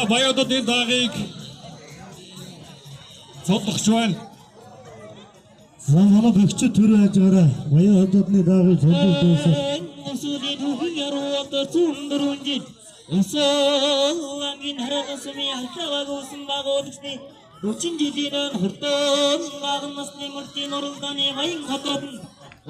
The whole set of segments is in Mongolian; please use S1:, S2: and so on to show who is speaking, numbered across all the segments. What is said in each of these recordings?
S1: Баяодын дагыг цодлогч байна.
S2: Замхана бөгчө төр ажгараа Баяодны дагыг цодлож дуусах.
S3: Өсөлийн хүүхэн яруугаар зүндөрүнжид өсөөлангийн харагасми алхаваг усан багуудчны 40 жилийн хурдан баган насны мөртийн уралдааны баян хотод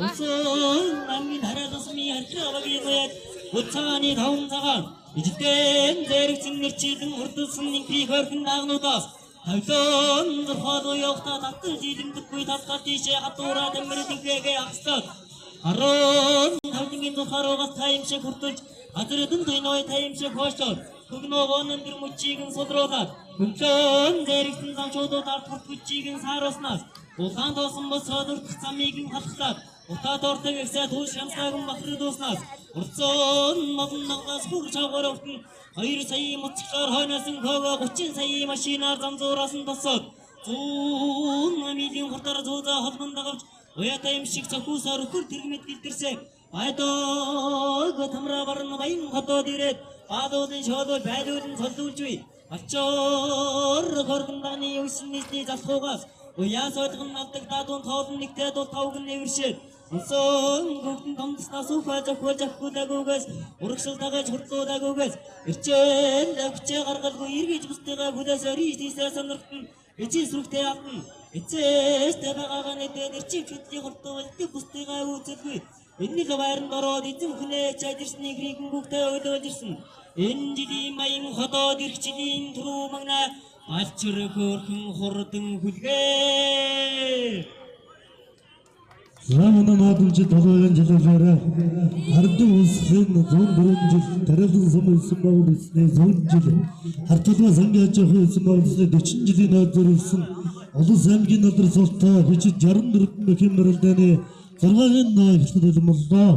S3: өсөөлангийн харагасми алхавагийн уяд уцааны таван цагаан ижлэн зэрэгцэн нэрчилэн хурдсан нэгний хөрхөн нагнуудаас тавлон зурхал явахта татсан жилэндэггүй татгал тийшээ хатуураа тэмэрдэггээ ахстад Арон тавлынгийн зурхаруугаас таимшиг хурдулж газрын тойной таимшиг хоошоод бүгнөөгөн өндөр мөчийг содруулаад хөнцөн зэрэгсэн замчуудад арт хүчийг сааруулснаас улаан тоосон бос содурдах замыг халахлаад утаа дортог ихсээ түүш шамсаагүй бахрдууснаас урцон модногоос бүр чавгарахтан 2 сая моцгоор хойноос хогоо 30 сая машинаар замзуураас тосоод 100 милийн хурдаар зуузаа холбондогч уяатай юм шиг цохиусаар өхөр тэрмэд гэлтэрсээ айдог тамраа барна баян хотод ирээд баадуулын шоолол байлуулан солдуулж бий ачоор хоргонданы өснөсний залхуугаас уяас ойлгон авдаг даадуун тоолн нэгтэй дул тавг нэвэршээд Сон гүгдэн томцнаас ухаж ахгүйдаггүйгээс урагшилтагаж хурдлуудаггүйгээс ирчээл авчээ гаргалгүй эргэж бүстэйгээ хүлээсээр ийсээ сонирхтэн эцэс рүүхтэй явтан эцэс табаагаа нэдээд ирчээ хөдлийн хурдлуудыг бүстэйгээ үүсэлгүй энэний байранд ороод эзэн хүнээ чадирсны грийн гүгтэй ойлож ирсэн энэ жилийн маян хотод ирчлийн түрүү магна алчир хөөрхөн хурдан хүлгээ
S2: Замхана наадамжид толгойн жилээрээ хардын улсын 104 жил тариалан сумсан байгуулсны 100 жил харталгаа сангийн аж ахуйн улсын байгуулсны 40 жилийн нойр зориулсан Улс аймгийн алдар суултаа 64 мэхэн мөрөлдөний 6-ын ноёлтод боллоо.